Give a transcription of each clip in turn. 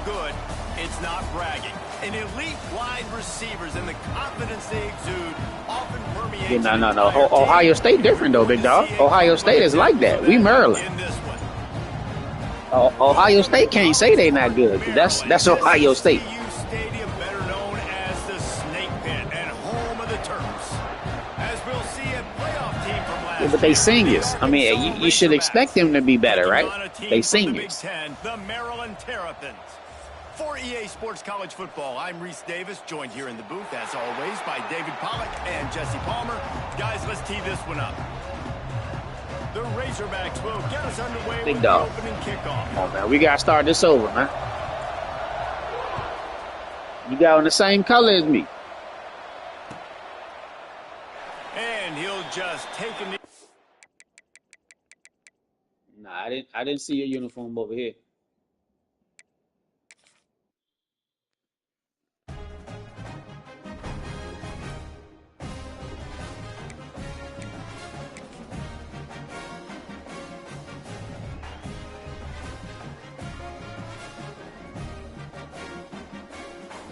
good, it's not bragging. And elite wide receivers and the confidence they exude often permeates. Yeah, no. Ohio State different though, big dog. Ohio State is like that. We Maryland. Ohio State can't say they not good. That's Ohio State. Stadium, better known as the Snake Pit and home of the Terps. As we'll see a playoff team from last Yeah, but they seniors. I mean, you should expect them to be better, right? They seniors. The Maryland Terrapins. For EA Sports College Football, I'm Reese Davis, joined here in the booth, as always, by David Pollack and Jesse Palmer. Guys, let's tee this one up. The Razorbacks will get us underway with the opening kickoff. Come on, man. We got to start this over, man. You got on the same color as me. And he'll just take a... Nah, I didn't see your uniform over here.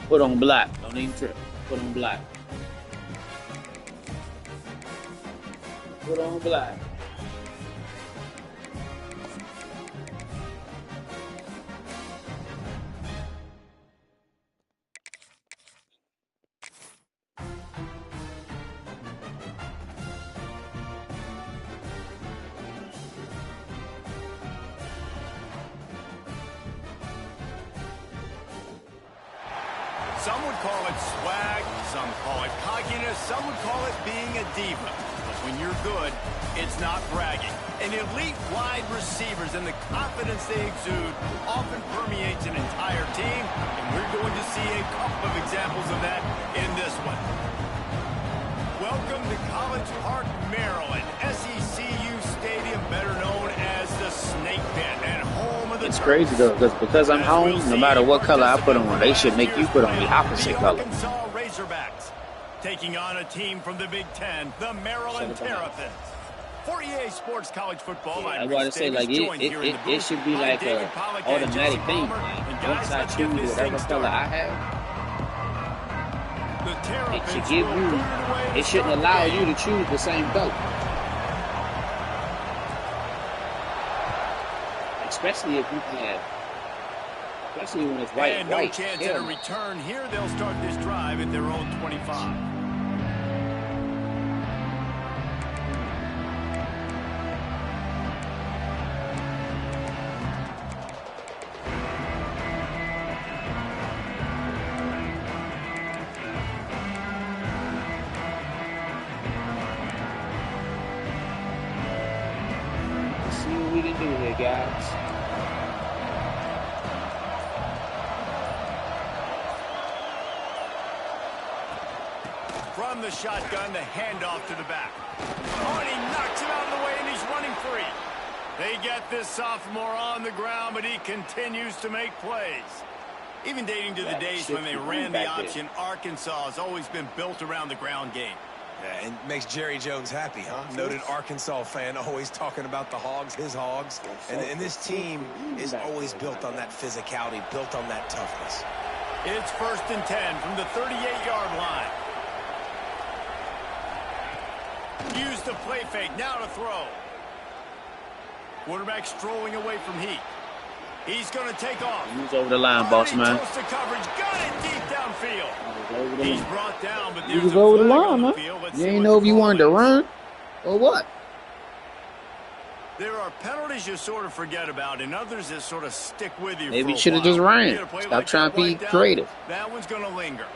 Put on black. Don't even trip. Put on black. Put on black. Some would call it swag, some call it cockiness, some would call it being a diva. But when you're good, it's not bragging. And elite wide receivers and the confidence they exude often permeates an entire team, and we're going to see a couple of examples of that in this one. Welcome to College Park, Maryland, SECU Stadium, better known as the Snake Pit and home of the It's crazy though, because I'm home, no matter what color I put on, they should make you put on the opposite color. Ncaa Razorbacks taking on a team from the Big Ten, the Maryland Terrapins. For EA Sports College Football, yeah, I want to say like it should be like a automatic thing. Once I choose whatever color I have, it should give you. It shouldn't allow you to choose the same color. Especially if you can, especially when it's white. And no chance at a return here. They'll start this drive at their own 25. Let's see what we can do here, guys. From the shotgun, the handoff to the back. Oh, and he knocks it out of the way, and he's running free. They get this sophomore on the ground, but he continues to make plays. Even dating to the days when they ran the option, Arkansas has always been built around the ground game. Yeah, and makes Jerry Jones happy, huh? Noted Arkansas fan, always talking about the Hogs, his Hogs. And this team is always built on that physicality, built on that toughness. It's 1st and 10 from the 38-yard line. Use the play fake, now to throw. Quarterback strolling away from heat. He's going to take off. He's over the line, boss man. Close to coverage, got it deep downfield. He's brought down, but he was over the line, man. You ain't know if you wanted to run or what. There are penalties you sort of forget about, and others that sort of stick with you. Maybe you should have just ran. Stop trying to be creative. That one's going to linger.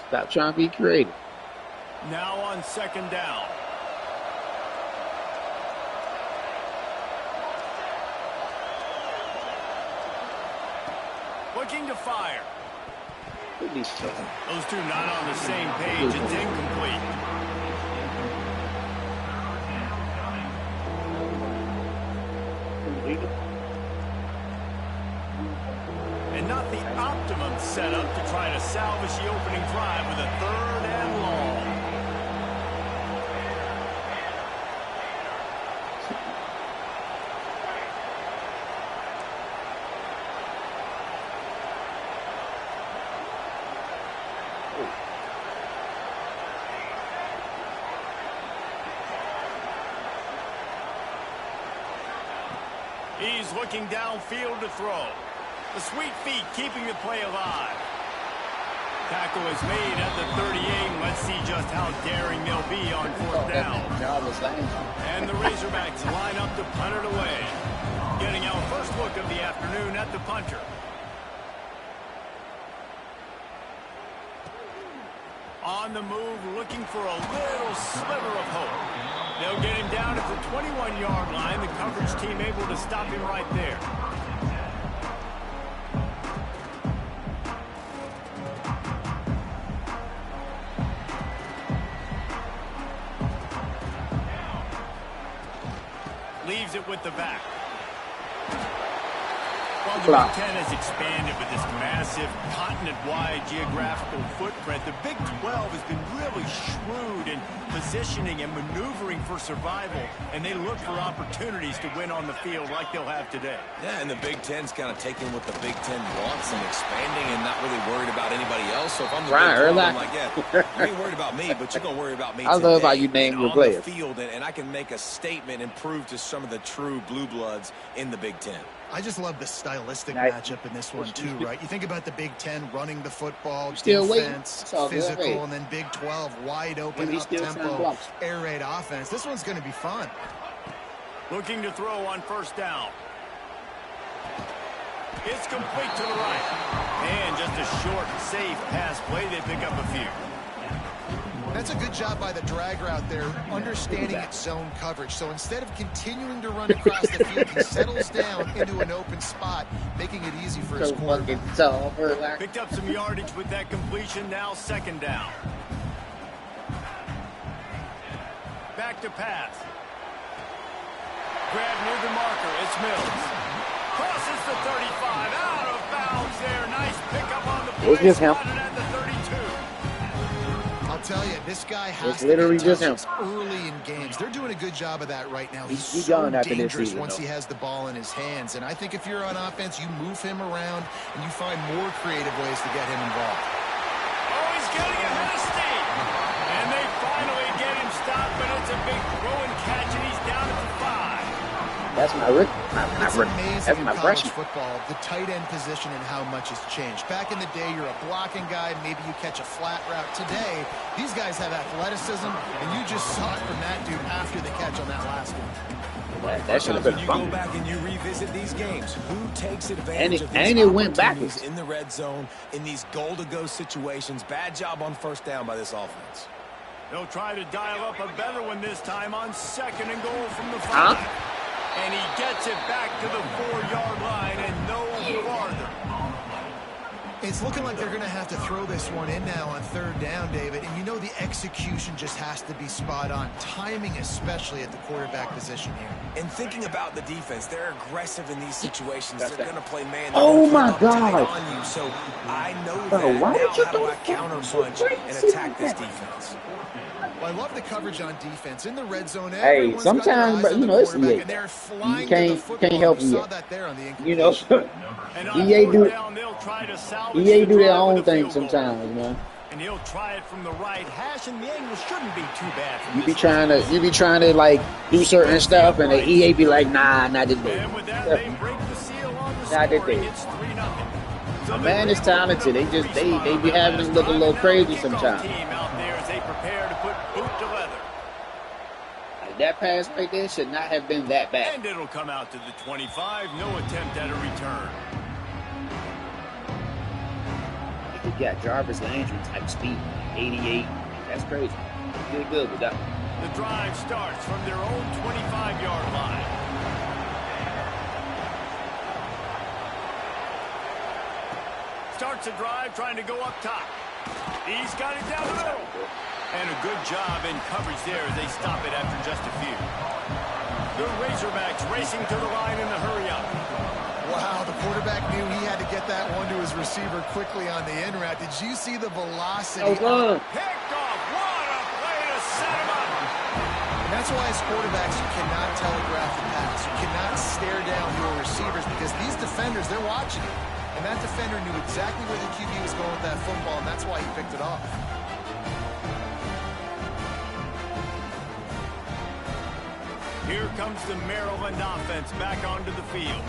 Stop trying to be creative. Now on 2nd down. Looking to fire. Those two not on the same page. It's incomplete. And not the optimum setup to try to salvage the opening drive with a 3rd and long. He's looking downfield to throw. The sweet feet keeping the play alive. Tackle is made at the 38. Let's see just how daring they'll be on 4th down. And the Razorbacks line up to punt it away. Getting our first look of the afternoon at the punter. On the move, looking for a little sliver of hope. They'll get him down at the 21-yard line. The coverage team able to stop him right there. Leaves it with the back. Well, the Big Ten has expanded with this massive continent-wide geographical footprint. The Big 12 has been really shrewd in positioning and maneuvering for survival, and they look for opportunities to win on the field like they'll have today. Yeah, and the Big Ten's kind of taking what the Big Ten wants and expanding and not really worried about anybody else. So if I'm the Big 12, I'm like, yeah, you ain't worried about me, but you're going to worry about me today. I love how you name your players. Field, and I can make a statement and prove to some of the true blue bloods in the Big Ten. I just love the stylistic matchup in this one, too, right? You think about the Big Ten running the football, defense, physical, and then Big 12, wide open, up-tempo, air raid offense. This one's going to be fun. Looking to throw on 1st down. It's complete to the right. And just a short, safe pass play. They pick up a few. That's a good job by the drag route there, understanding its zone coverage. So instead of continuing to run across the field, he settles down into an open spot, making it easy for his quarterback. Picked up some yardage with that completion. Now 2nd down. Back to pass. Grab near the marker. It's Mills. Crosses the 35. Out of bounds there. Nice pickup on the play. Spotted at the 32. I'll tell you, this guy has to get touches early in games. They're doing a good job of that right now. He's so dangerous once he has the ball in his hands. And I think if you're on offense, you move him around and you find more creative ways to get him involved. Oh, he's getting ahead of steam. And they finally get him stopped, but it's a big throw and catch, and he's down at the 5. That's my rookie. That's my freshman. Football, the tight end position and how much has changed. Back in the day, you're a blocking guy. Maybe you catch a flat route. Today, these guys have athleticism, and you just saw it from that dude after the catch on that last one. That should have been fun. You go back and you revisit these games. Who takes advantage of these and it went backwards in the red zone in these goal-to-go situations? Bad job on 1st down by this offense. They'll try to dial up a better one this time on 2nd and goal from the 5. And he gets it back to the 4-yard line and no farther. It's looking like they're going to have to throw this one in now on 3rd down, David. And you know the execution just has to be spot on. Timing especially at the quarterback position here. And thinking about the defense, they're aggressive in these situations. They're going to play man. Oh, my God. On you. So I know that. Why now did you how do I counter-punch and attack this defense? Well, I love the coverage on defense in the red zone. Hey, sometimes, but you know, it's EA. You can't help EA. You know, EA do their own thing sometimes, man. And he'll try it from the right hash, and the angle shouldn't be too bad. You be trying to like do certain stuff, and the EA be like, nah, not today. And with that, they break the seal on the Not scoring. today. It's 3-0. The man is talented. They be having him look a little crazy sometimes. Team out there as they prepare to put boot to leather. That pass right there should not have been that bad. And it'll come out to the 25. No attempt at a return. He got Jarvis Landry type speed, 88. That's crazy. He did good with that. The drive starts from their own 25-yard line. Starts a drive trying to go up top. He's got it down the middle. And a good job in coverage there as they stop it after just a few. The Razorbacks racing to the line in the hurry-up. Wow, the quarterback knew he had to get that one to his receiver quickly on the in route. Did you see the velocity? Picked off. What a play to set him up. And that's why as quarterbacks, you cannot telegraph the pass. You cannot stare down your receivers because these defenders, they're watching it. And that defender knew exactly where the QB was going with that football, and that's why he picked it off. Here comes the Maryland offense back onto the field.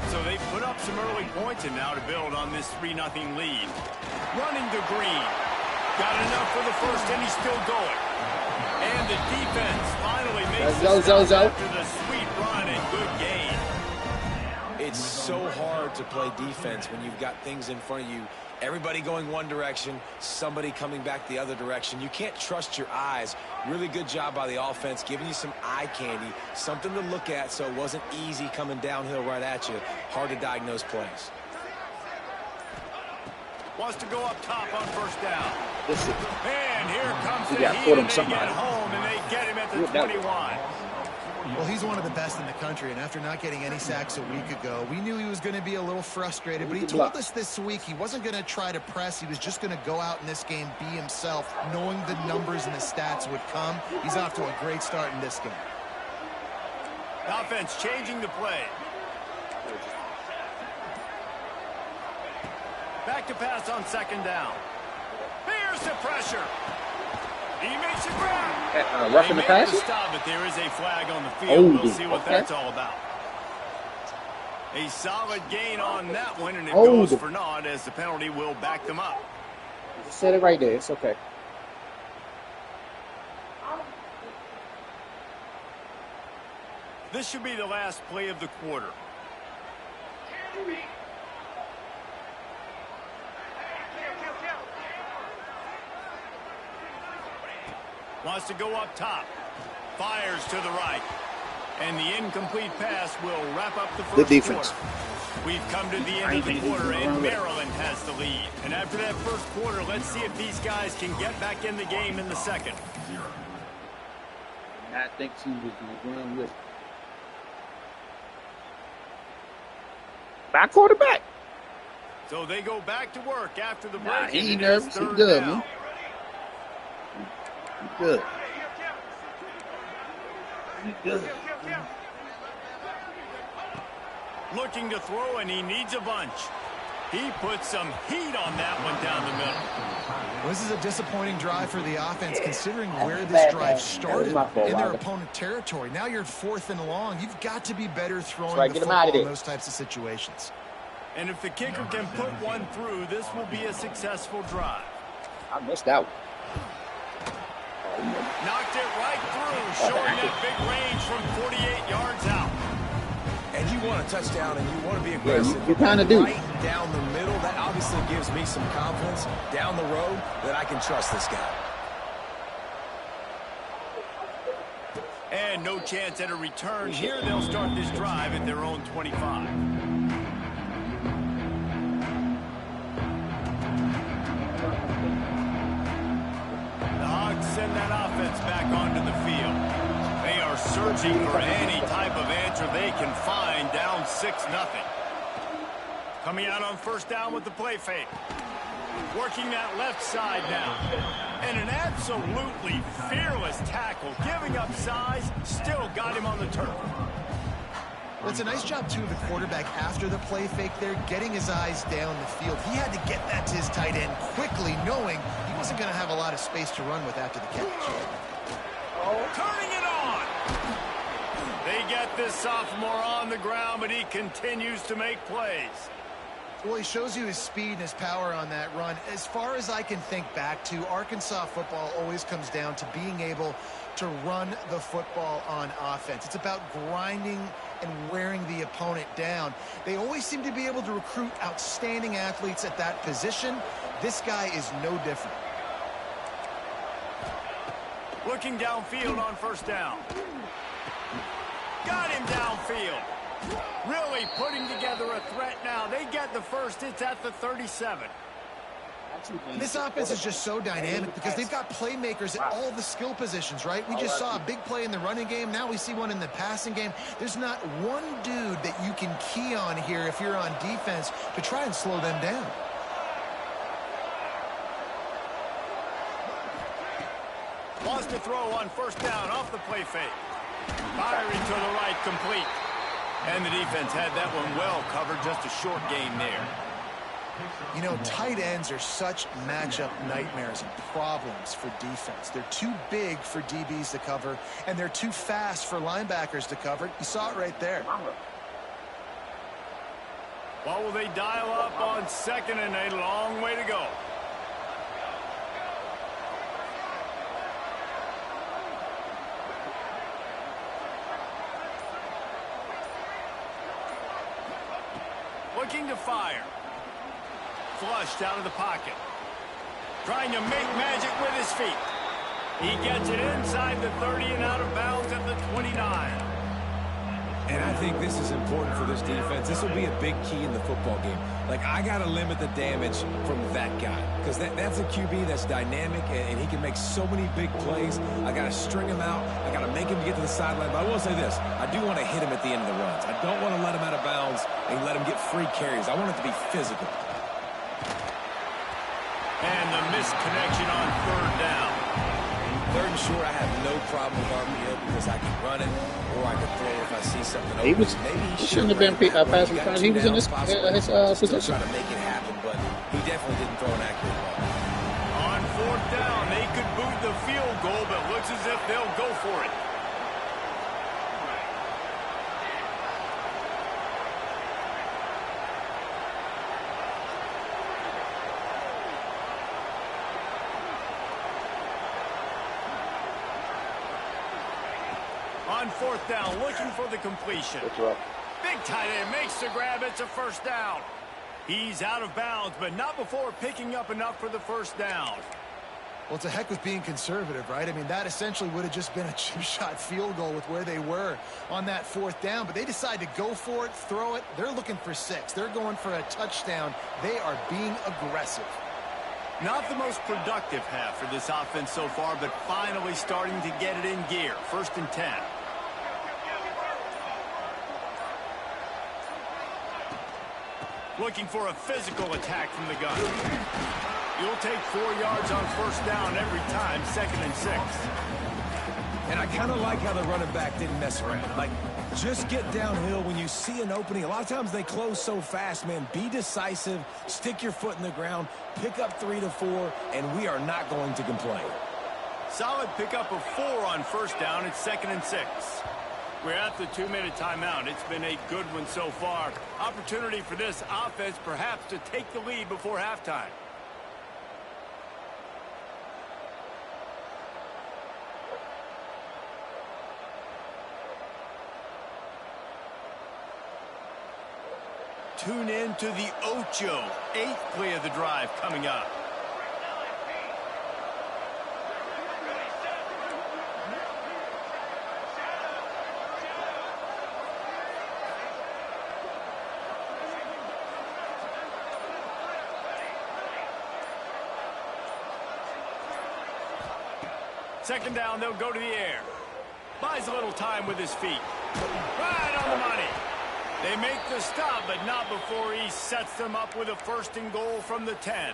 So they put up some early points and now to build on this 3-0 lead. Running to Green. Got enough for the first, and he's still going. And the defense finally makes the stop after the sweet run and good gain. It's so hard to play defense when you've got things in front of you. Everybody going one direction, somebody coming back the other direction. You can't trust your eyes. Really good job by the offense, giving you some eye candy, something to look at so it wasn't easy coming downhill right at you. Hard to diagnose plays. Wants to go up top on first down. Listen. And here comes the heat, and they get home, and they get him at the 21. Well, he's one of the best in the country, and after not getting any sacks a week ago, we knew he was going to be a little frustrated, but he told us this week he wasn't going to try to press. He was just going to go out in this game, be himself, knowing the numbers and the stats would come. He's off to a great start in this game. Offense changing the play. Back to pass on second down. Here's the pressure. He makes a grab. Roughing the pass. Stop, but there is a flag on the field. We'll see what that's all about. A solid gain on that one, and it goes for naught as the penalty will back them up. Just said it right there. It's okay. This should be the last play of the quarter. Wants to go up top. Fires to the right. And the incomplete pass will wrap up the first quarter. We've come to the end of the quarter, and Maryland has the lead. And after that first quarter, let's see if these guys can get back in the game in the second. I think she was going to run with it. Back quarterback. So they go back to work after the break. Nah, he ain't nervous. He's good, man. Good. Good. Looking to throw, and he needs a bunch. He put some heat on that one down the middle. This is a disappointing drive for the offense, considering where this drive started in their opponent territory. Now you're 4th and long. You've got to be better throwing the football in those types of situations. And if the kicker can put one through, this will be a successful drive. I missed that one. Knocked it right through, showing that big range from 48 yards out. And you want a touchdown, and you want to be aggressive. Yeah, you kind of do. Right down the middle, that obviously gives me some confidence down the road that I can trust this guy. And no chance at a return. Here they'll start this drive at their own 25. Send that offense back onto the field. They are searching for any type of answer they can find, down 6-0. Coming out on first down with the play fake. Working that left side now. And an absolutely fearless tackle, giving up size, still got him on the turf. Well, it's a nice job, too, of the quarterback after the play fake there, getting his eyes down the field. He had to get that to his tight end quickly, knowing he wasn't going to have a lot of space to run with after the catch. Turning it on. They get this sophomore on the ground, but he continues to make plays. Well, he shows you his speed and his power on that run. As far as I can think back to, Arkansas football always comes down to being able to run the football on offense. It's about grinding and wearing the opponent down. They always seem to be able to recruit outstanding athletes at that position. This guy is no different. Looking downfield on first down. Got him downfield. Really putting together a threat now. They get the first. It's at the 37. This offense is just so dynamic because they've got playmakers at all the skill positions, right? We just saw a big play in the running game. Now we see one in the passing game. There's not one dude that you can key on here if you're on defense to try and slow them down. Wants to throw on first down off the play fake. Firing to the right, complete. And the defense had that one well covered, just a short gain there. You know, tight ends are such matchup nightmares and problems for defense. They're too big for DBs to cover, and they're too fast for linebackers to cover. You saw it right there. Well, will they dial up on 2nd and a long way to go? Looking to fire. Flushed out of the pocket. Trying to make magic with his feet. He gets it inside the 30 and out of bounds at the 29. And I think this is important for this defense. This will be a big key in the football game. Like, I got to limit the damage from that guy. Because that's a QB that's dynamic, and he can make so many big plays. I got to string him out. I got to make him get to the sideline. But I will say this. I do want to hit him at the end of the runs. I don't want to let him out of bounds and let him get free carries. I want it to be physical. And the missed connection on 3rd down. 3rd and short, I have no problem with RPO because I can run it or I can throw it if I see something open. He shouldn't have been passing front. He was in his position. Trying to make it happen, but he definitely didn't throw an accurate ball. On 4th down, they could boot the field goal, but looks as if they'll go for it. On 4th down, looking for the completion. Big tight end makes the grab. It's a 1st down. He's out of bounds, but not before picking up enough for the 1st down. Well, it's a heck with being conservative, right? I mean, that essentially would have just been a chip-shot field goal with where they were on that 4th down. But they decide to go for it, throw it. They're looking for 6. They're going for a touchdown. They are being aggressive. Not the most productive half for this offense so far, but finally starting to get it in gear. 1st and 10. Looking for a physical attack from the gun. You'll take 4 yards on 1st down every time, 2nd and 6. And I kind of like how the running back didn't mess around. Like, just get downhill when you see an opening. A lot of times they close so fast, man. Be decisive, stick your foot in the ground, pick up 3 to 4, and we are not going to complain. Solid pickup of 4 on 1st down. It's 2nd and 6. We're at the 2-minute timeout. It's been a good one so far. Opportunity for this offense perhaps to take the lead before halftime. Tune in to the Ocho, 8th play of the drive coming up. Second down, they'll go to the air. Buys a little time with his feet. Right on the money. They make the stop, but not before he sets them up with a 1st and goal from the 10.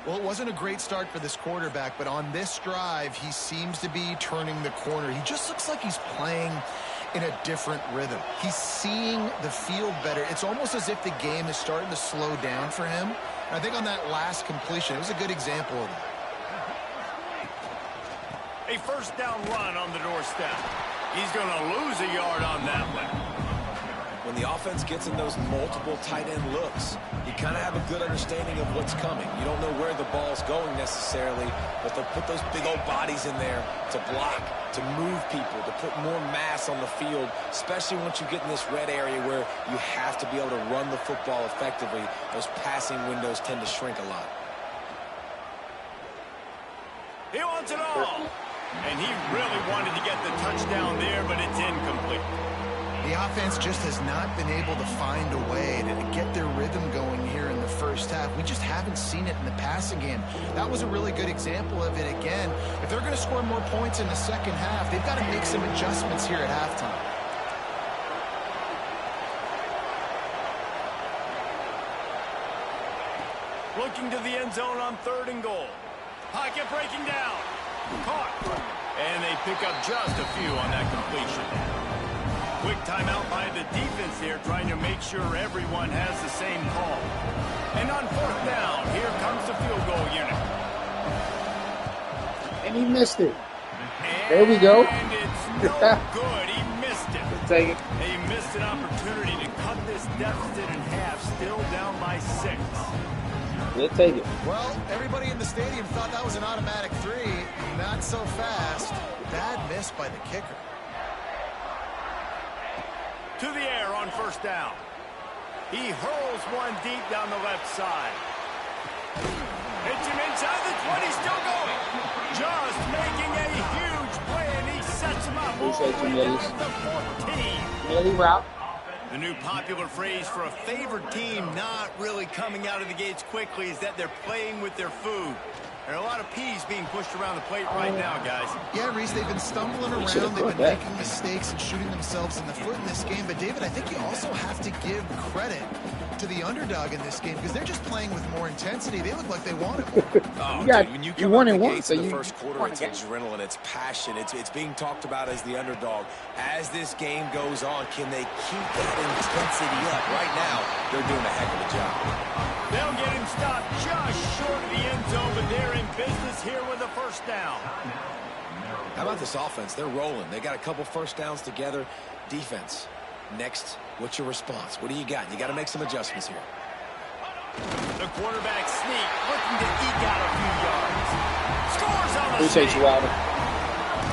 Well, it wasn't a great start for this quarterback, but on this drive, he seems to be turning the corner. He just looks like he's playing in a different rhythm. He's seeing the field better. It's almost as if the game is starting to slow down for him. And I think on that last completion, it was a good example of that. A 1st down run on the doorstep. He's going to lose a yard on that one. When the offense gets in those multiple tight end looks, you kind of have a good understanding of what's coming. You don't know where the ball's going necessarily, but they'll put those big old bodies in there to block, to move people, to put more mass on the field, especially once you get in this red area where you have to be able to run the football effectively. Those passing windows tend to shrink a lot. He wants it all. And he really wanted to get the touchdown there, but it's incomplete. The offense just has not been able to find a way to get their rhythm going here in the 1st half. We just haven't seen it in the passing game. That was a really good example of it again. If they're going to score more points in the 2nd half, they've got to make some adjustments here at halftime. Looking to the end zone on 3rd and goal. Pocket breaking down. Caught. And they pick up just a few on that completion. Quick timeout by the defense here, trying to make sure everyone has the same call. And on 4th down. Here comes the field goal unit. And he missed it. There we go. And it's no good. He missed it. Take it. He missed an opportunity to cut this deficit in half, still down by 6. We'll take it. Well, everybody in the stadium thought that was an automatic 3. Not so fast. Bad miss by the kicker. To the air on 1st down. He hurls one deep down the left side. Hits him inside the 20, still going. Just making a huge play, and he sets him up all the way down at the 14. Nearly route. The new popular phrase for a favored team not really coming out of the gates quickly is that they're playing with their food. There are a lot of peas being pushed around the plate right now, guys. Yeah, Reese, they've been stumbling around. They've been making mistakes and shooting themselves in the foot in this game. But, David, I think you also have to give credit to the underdog in this game because they're just playing with more intensity. They look like they want it more. Dude, when you come out the gates in the first quarter, it's adrenaline, it's passion. It's being talked about as the underdog. As this game goes on, can they keep that intensity up? Right now, they're doing a heck of a job. They'll get him stopped just short of the end zone, but they're in business here with a 1st down. How about this offense? They're rolling. They got a couple 1st downs together. Defense. Next, what's your response? What do you got? You got to make some adjustments here. The quarterback sneak, looking to eke out a few yards. Scores on the Appreciate you, Wilder.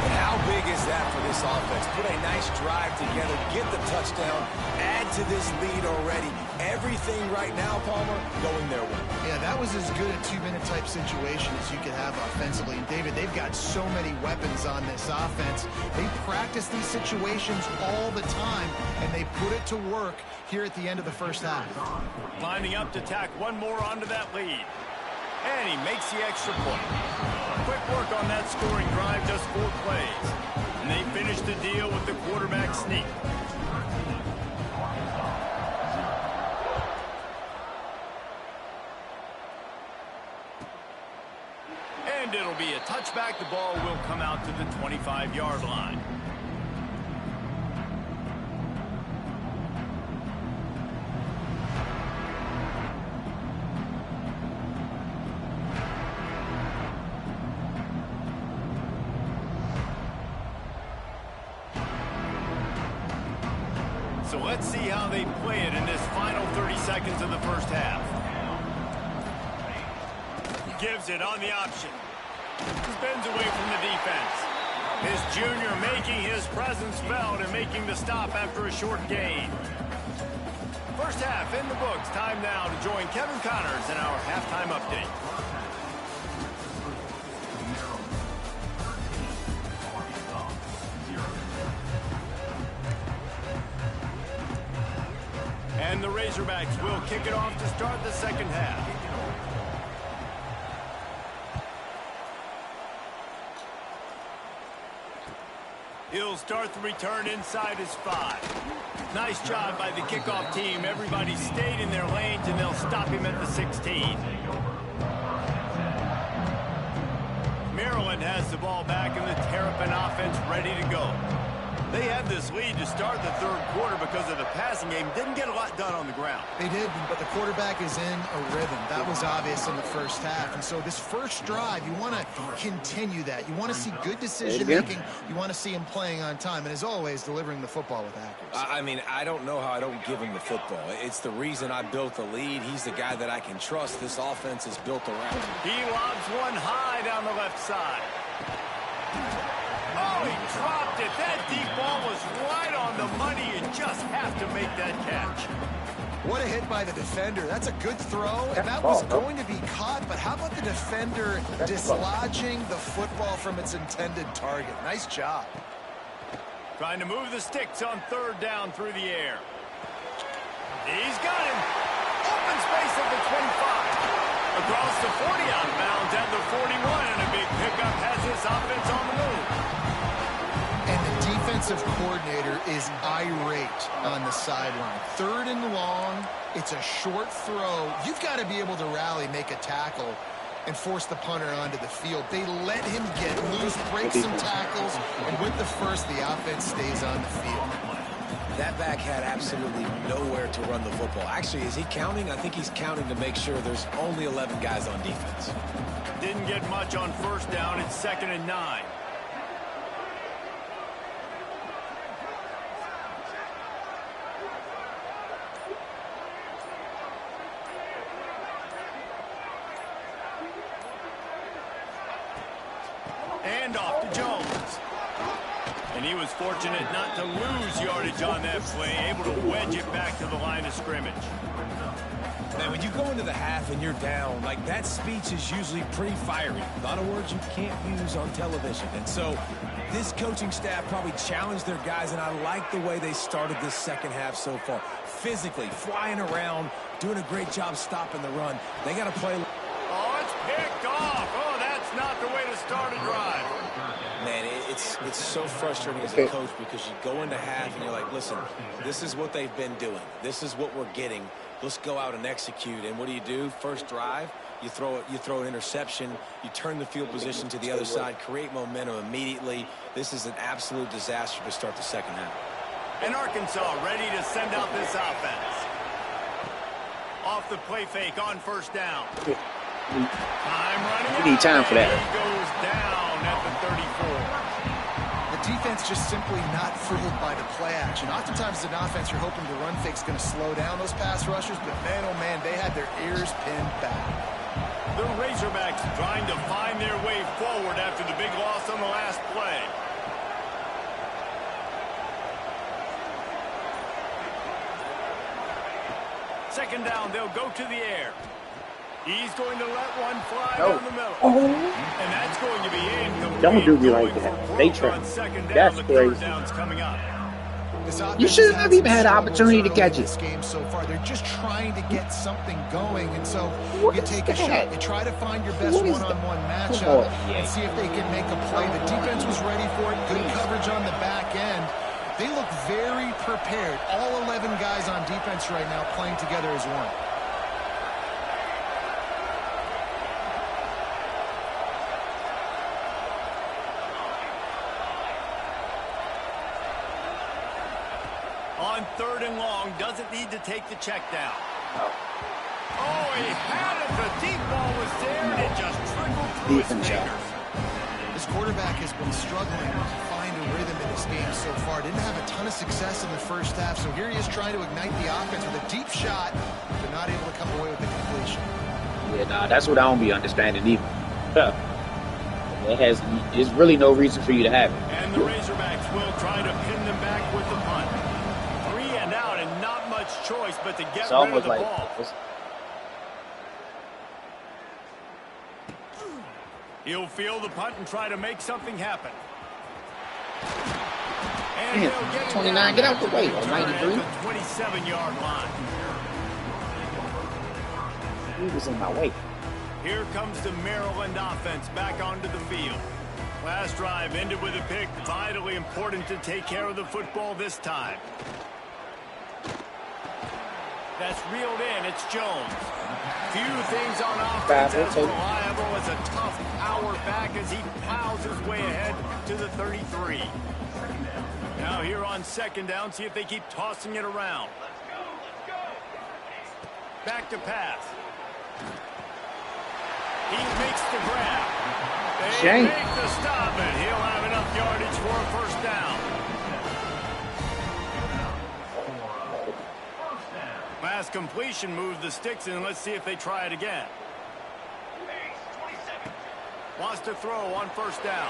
And how big is that for this offense? Put a nice drive together, get the touchdown, add to this lead already. Everything right now, Palmer, going their way. Yeah, that was as good a 2-minute type situation as you could have offensively. And, David, they've got so many weapons on this offense. They practice these situations all the time, and they put it to work here at the end of the first half. Lining up to tack one more onto that lead. And he makes the extra point. Quick work on that scoring drive, just 4 plays. And they finish the deal with the quarterback sneak. And it'll be a touchback. The ball will come out to the 25-yard line. So let's see how they play it in this final 30 seconds of the first half. Gives it on the option. Spins away from the defense. His junior making his presence felt and making the stop after a short gain. First half in the books. Time now to join Kevin Connors in our halftime update. And the Razorbacks will kick it off to start the second half. He'll start the return inside his 5. Nice job by the kickoff team. Everybody stayed in their lanes, and they'll stop him at the 16. Maryland has the ball back, and the Terrapin offense ready to go. They had this lead to start the third quarter because of the passing game. Didn't get a lot done on the ground. They did, but the quarterback is in a rhythm. That was obvious in the first half. And so this first drive, you want to continue that. You want to see good decision-making. You want to see him playing on time. And as always, delivering the football with accuracy. I mean, I don't know how I don't give him the football. It's the reason I built the lead. He's the guy that I can trust. This offense is built around him. He lobs one high down the left side. Oh, he dropped it. That deep ball was right on the money. You just have to make that catch. What a hit by the defender. That's a good throw, and that was going to be caught. But how about the defender dislodging the football from its intended target? Nice job. Trying to move the sticks on third down through the air. He's got him. Open space at the 25. Across the 40, out of bounds at the 41, and a big pickup has this offense on the move. And the defensive coordinator is irate on the sideline. Third and long, it's a short throw. You've got to be able to rally, make a tackle, and force the punter onto the field. They let him get loose, break some tackles, and with the first, the offense stays on the field. That back had absolutely nowhere to run the football. Actually, is he counting? I think he's counting to make sure there's only 11 guys on defense. Didn't get much on first down. It's 2nd and 9. And off to Jones. And he was fortunate not to lose yardage on that play, able to wedge it back to the line of scrimmage. Man, when you go into the half and you're down, like, that speech is usually pretty fiery. A lot of words you can't use on television. And so this coaching staff probably challenged their guys, and I like the way they started this second half so far. Physically, flying around, doing a great job stopping the run. They got to play. Oh, it's picked off. Oh, that's not the way to start a drive. Man, it's so frustrating as a coach because you go into half and you're like, listen, this is what they've been doing. This is what we're getting. Let's go out and execute. And what do? First drive, you throw an interception, you turn the field position to the other side, create momentum immediately. This is an absolute disaster to start the second half. And Arkansas ready to send out this offense. Off the play fake on first down. Time running. We need time for that. He goes down at the 34. The defense just simply not fooled by the play action. Oftentimes, as an offense, you're hoping the run fake's going to slow down those pass rushers, but man, oh man, they had their ears pinned back. The Razorbacks trying to find their way forward after the big loss on the last play. Second down, they'll go to the air. He's going to let one fly down the middle. Oh. And that's going to be incomplete. Don't do me like that. They try. That's crazy. Down's coming up. You shouldn't have even had an opportunity to catch it. This game so far, they're just trying to get something going, and so you take a shot. You try to find your best one-on-one matchup and see if they can make a play. The defense was ready for it. Good coverage on the back end. They look very prepared. All 11 guys on defense right now playing together as one. On 3rd and long, doesn't need to take the check down. Oh, he had it. The deep ball was there, and it just trickled through his fingers. This quarterback has been struggling to find a rhythm in this game so far. Didn't have a ton of success in the first half, so here he is trying to ignite the offense with a deep shot, but not able to come away with the completion. Yeah, nah, that's what I don't be understanding either. There's really no reason for you to have it. And the Razorbacks will try to pin them back with the punt. 3 and out, and not much choice but to get rid of the ball. He'll field the punt and try to make something happen. And he'll get 29, get out the way. 93. 27-yard line. He was in my way. Here comes the Maryland offense back onto the field. Last drive ended with a pick. Vitally important to take care of the football this time. That's reeled in. It's Jones. Few things on offense as reliable as a tough power back as he plows his way ahead to the 33. Now here on 2nd down, see if they keep tossing it around. Back to pass. He makes the grab. They make the stop, and he'll have enough yardage for a first down. Last completion moved the sticks in. Let's see if they try it again. Wants to throw on first down.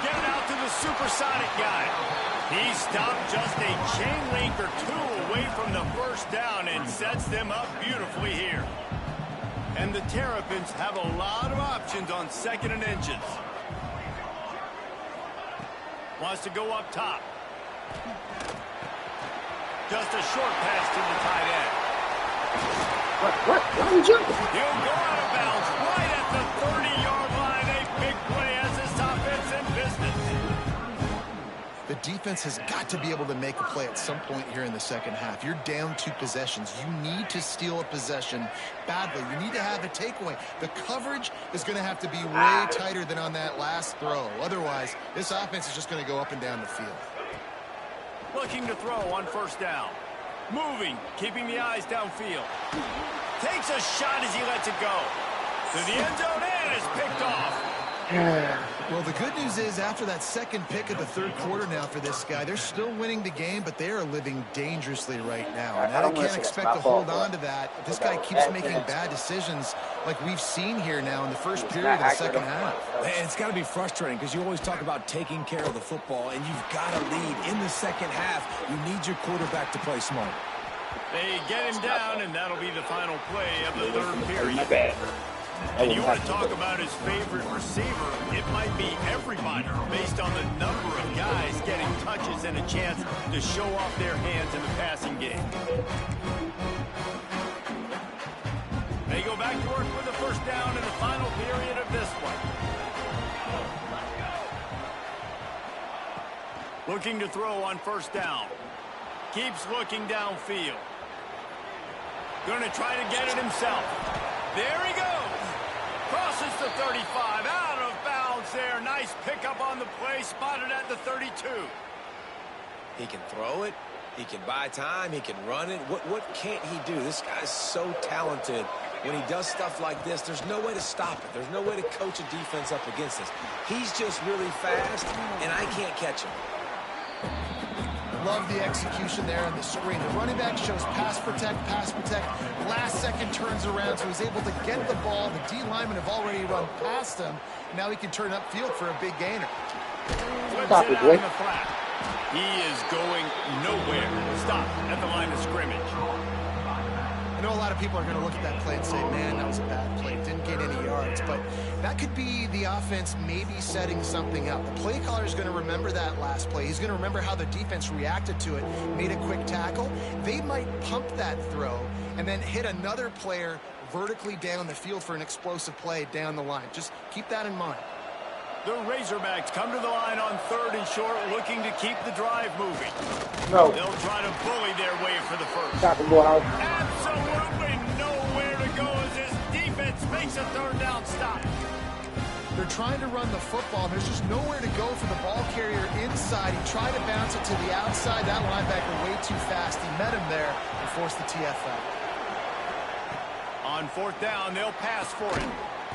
Get it out to the supersonic guy. He stopped just a chain link or two away from the first down and sets them up beautifully here. And the Terrapins have a lot of options on 2nd and inches. Wants to go up top. Just a short pass to the tight end. What? Why are you jumping? He'll go out of bounds right at the 30-yard line. A big play as this offense in business. The defense has got to be able to make a play at some point here in the second half. You're down 2 possessions. You need to steal a possession badly. You need to have a takeaway. The coverage is going to have to be way tighter than on that last throw. Otherwise, this offense is just going to go up and down the field. Looking to throw on first down. Moving, keeping the eyes downfield. Takes a shot as he lets it go. To the end zone and is picked off. Well, the good news is after that second pick of the third quarter now for this guy, they're still winning the game, but they are living dangerously right now. And I can't expect to hold on to that. This guy keeps making bad decisions like we've seen here now in the first period of the second half. And it's got to be frustrating because you always talk about taking care of the football, and you've got to lead in the second half. You need your quarterback to play smart. They get him down, and that'll be the final play of the third period. And you want to talk about his favorite receiver, it might be everybody based on the number of guys getting touches and a chance to show off their hands in the passing game. They go back to work with the first down in the final period of this one. Looking to throw on first down. Keeps looking downfield. Going to try to get it himself. There he goes. Crosses the 35, out of bounds there. Nice pickup on the play, spotted at the 32. He can throw it. He can buy time. He can run it. What can't he do? This guy's so talented. When he does stuff like this, there's no way to stop it. There's no way to coach a defense up against this. He's just really fast, and I can't catch him. Love the execution there on the screen. The running back shows pass protect. Last second turns around, so he's able to get the ball. The D linemen have already run past him. Now he can turn upfield for a big gainer. Stop it, boy. He is going nowhere. Stop at the line of scrimmage. I know a lot of people are going to look at that play and say, man, that was a bad play. Didn't gain any yards. But that could be the offense maybe setting something up. The play caller is going to remember that last play. He's going to remember how the defense reacted to it, made a quick tackle. They might pump that throw and then hit another player vertically down the field for an explosive play down the line. Just keep that in mind. The Razorbacks come to the line on third and short, looking to keep the drive moving. No. They'll try to bully their way for the first. Stop him, Morehouse. Absolutely nowhere to go as this defense makes a third down stop. They're trying to run the football. There's just nowhere to go for the ball carrier inside. He tried to bounce it to the outside. That linebacker way too fast. He met him there and forced the TFL. On fourth down, they'll pass for it.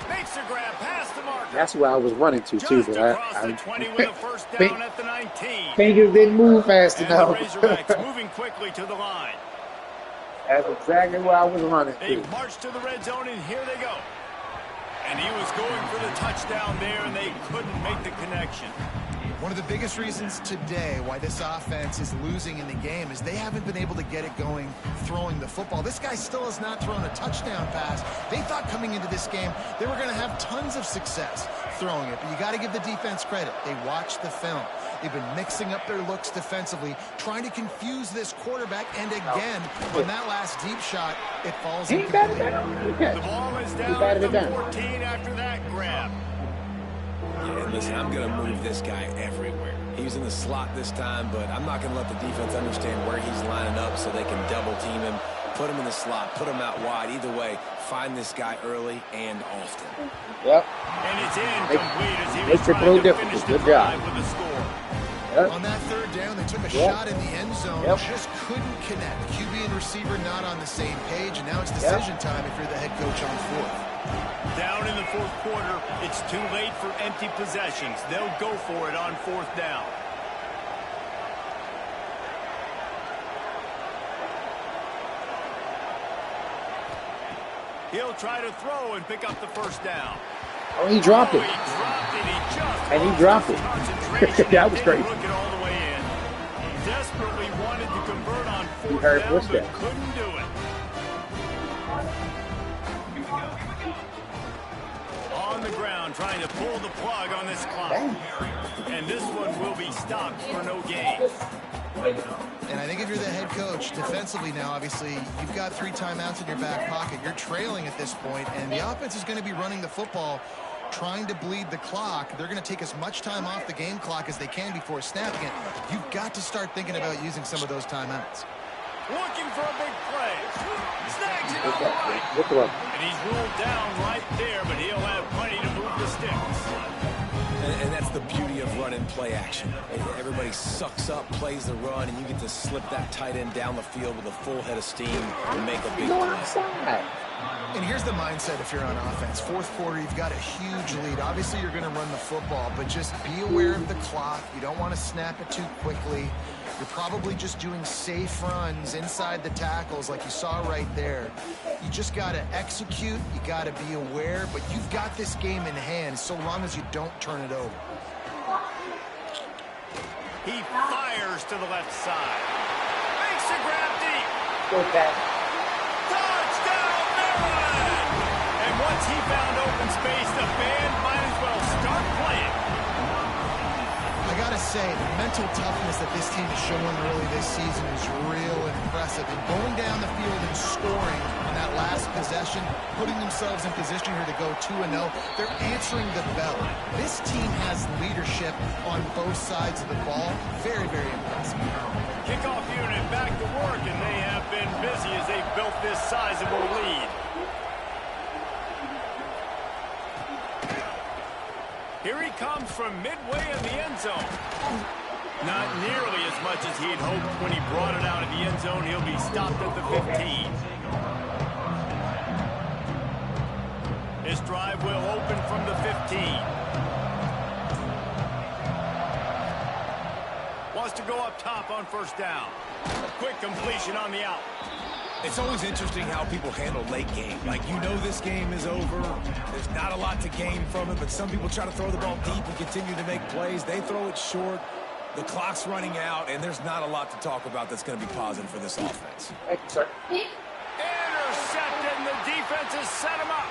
Makes the grab past the marker. That's where I was running to, too, but I 20 with a first down at the 19. Fingers didn't move fast enough. The Razorbacks moving quickly to the line. That's exactly where I was running They to. march to the red zone, and here they go. And he was going for the touchdown there, and they couldn't make the connection. One of the biggest reasons today why this offense is losing in the game is they haven't been able to get it going throwing the football. This guy still has not thrown a touchdown pass. They thought coming into this game they were going to have tons of success throwing it, but you got to give the defense credit. They watched the film. They've been mixing up their looks defensively, trying to confuse this quarterback, and again, on that last deep shot, it falls incomplete. The ball is down at the 14 after that grab. Yeah, and listen, I'm going to move this guy everywhere. He's in the slot this time, but I'm not going to let the defense understand where he's lining up so they can double team him, put him in the slot, put him out wide. Either way, find this guy early and often. Yep. And it's incomplete as he was trying to finish the drive with a score. Yep. On that third down, they took a shot in the end zone, just couldn't connect. QB and receiver not on the same page, and now it's decision time if you're the head coach on fourth. Down in the fourth quarter, it's too late for empty possessions. They'll go for it on fourth down. He'll try to throw and pick up the first down. Oh, he dropped it. He dropped it. He dropped it. That was crazy. Look it all the way in. He desperately wanted to convert on fourth down, but couldn't do it. On the ground, trying to pull the plug on this clock. And this one will be stopped for no gain. And I think if you're the head coach, defensively now, obviously, you've got 3 timeouts in your back pocket. You're trailing at this point, and the offense is going to be running the football, trying to bleed the clock. They're going to take as much time off the game clock as they can before snapping it. You've got to start thinking about using some of those timeouts. Looking for a big play. Snags it on the right. And he's ruled down right there, but he'll have plenty to move the sticks. And that's the beauty of run-and play action. Everybody sucks up, plays the run, and you get to slip that tight end down the field with a full head of steam and make a big play. And here's the mindset if you're on offense. Fourth quarter, you've got a huge lead. Obviously, you're going to run the football, but just be aware of the clock. You don't want to snap it too quickly. You're probably just doing safe runs inside the tackles like you saw right there. You just got to execute. You got to be aware, but you've got this game in hand so long as you don't turn it over. He fires to the left side. Makes a grab deep. Go back. Touchdown, Maryland! And once he found open space, the band might as well start playing. I got to say, the mental toughness that this team is showing early this season is real impressive. And going down the field and scoring on that last possession, putting themselves in position here to go 2-0, they're answering the bell. This team has leadership on both sides of the ball. Very, very impressive. Kickoff unit back to work, and they have been busy as they've built this sizable lead. Here he comes from midway in the end zone. Not nearly as much as he'd hoped when he brought it out of the end zone. He'll be stopped at the 15. This drive will open from the 15. Wants to go up top on first down. Quick completion on the out. It's always interesting how people handle late game. Like, you know this game is over. There's not a lot to gain from it, but some people try to throw the ball deep and continue to make plays. They throw it short. The clock's running out, and there's not a lot to talk about that's going to be positive for this offense. Thank you, sir. Intercepted, and the defense has set him up.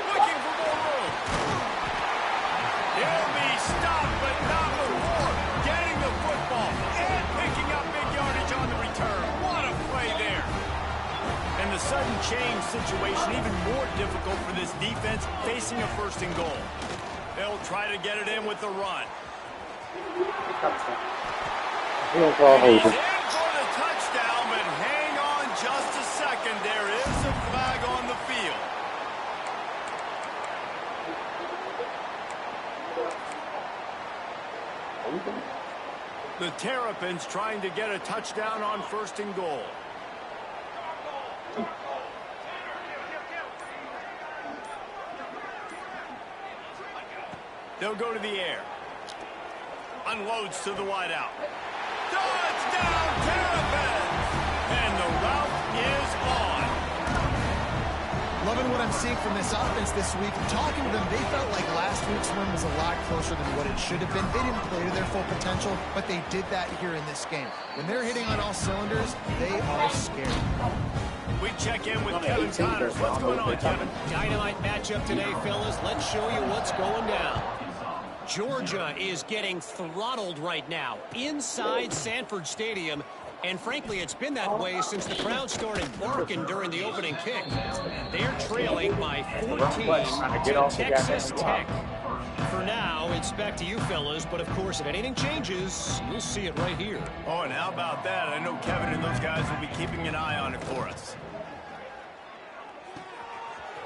Looking for more room. He'll be stopped, but not before getting the football and picking up big yardage on the return. What a play there. And the sudden change situation even more difficult for this defense facing a first and goal. They'll try to get it in with the run. We don't call He's holding. in for the touchdown, but hang on just a second. There is a flag on the field. The Terrapins trying to get a touchdown on first and goal. They'll go to the air. Unloads to the wideout. Touchdown, Terrapins! And the route is on. Loving what I'm seeing from this offense this week. Talking to them, they felt like last week's win was a lot closer than what it should have been. They didn't play to their full potential, but they did that here in this game. When they're hitting on all cylinders, they are scary. We check in with Kevin Connors. What's going on, Kevin? Dynamite matchup today, fellas. Let's show you what's going down. Georgia is getting throttled right now inside Sanford Stadium. And frankly, it's been that way since the crowd started barking during the opening kick. They're trailing by 14 to Texas Tech. For now, it's back to you fellas, but of course, if anything changes, you'll see it right here. Oh, and how about that? I know Kevin and those guys will be keeping an eye on it for us.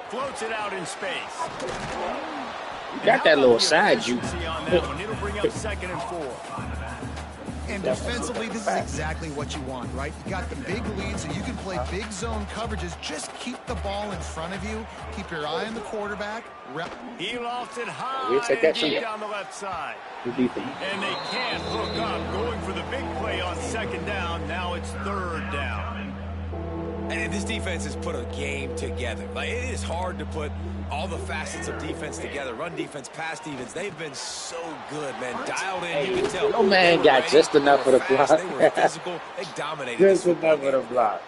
Floats it out in space. You got that little side juke. It'll bring up second and 4. And defensively, this is exactly what you want, right? You got the big lead, so you can play big zone coverages. Just keep the ball in front of you. Keep your eye on the quarterback. He lost it high We'll take that deep down the left side. And they can't hook up, going for the big play on second down. Now it's third down. And this defense has put a game together. Like, it is hard to put all the facets of defense together. Run defense, pass defense. They've been so good, man. Dialed in, you can tell. No man got just enough for the block. They were physical. They dominated. Just enough for the block.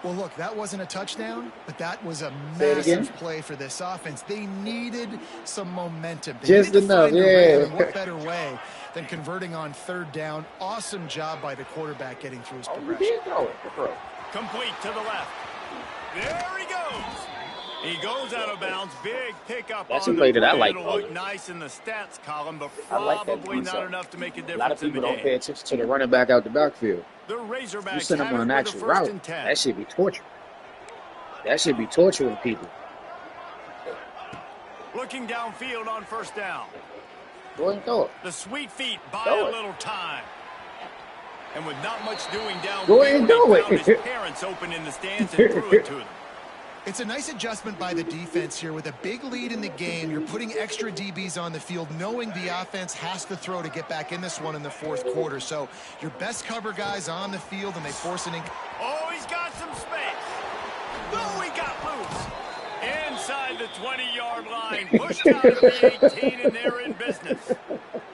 Well, look, that wasn't a touchdown, but that was a massive play for this offense. They needed some momentum. They just enough, yeah. What better way than converting on third down? Awesome job by the quarterback getting through his progression. Complete to the left. There he goes. He goes out of bounds. Big pickup. That's on a play the that I like. It'll look nice in the stats column, but like probably not enough to make a difference. A lot of people don't pay attention to the running back out the backfield. The Razorbacks you send them on an actual route. That should be torture. That should be torturing people. looking downfield on first down. Go ahead and throw it. The sweet feet buy a little time. And with not much doing downfield, go ahead and do it. His parents open in the stands and threw it to them. It's a nice adjustment by the defense here. With a big lead in the game, you're putting extra DBs on the field, knowing the offense has to throw to get back in this one in the fourth quarter. So your best cover guys on the field, and they force an Oh, he's got some space. Oh, he got loose. Inside the 20-yard line. Pushed out of the 18, and they're in business.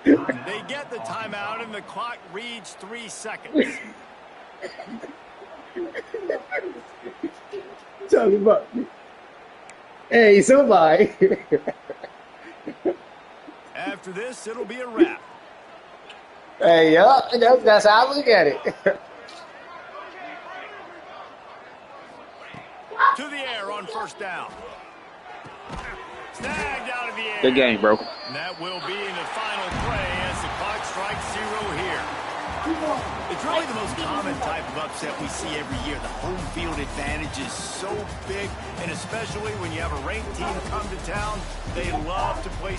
They get the timeout, and the clock reads 3 seconds. Talking about, hey, somebody. After this, it'll be a wrap. Hey, yeah, that's how I look at it. To the air on first down. Snagged out of the air. Good game, bro. And that will be in the final play as the clock strikes 0 here. It's really the most common type of upset we see every year. The home field advantage is so big, and especially when you have a ranked team come to town, they love to play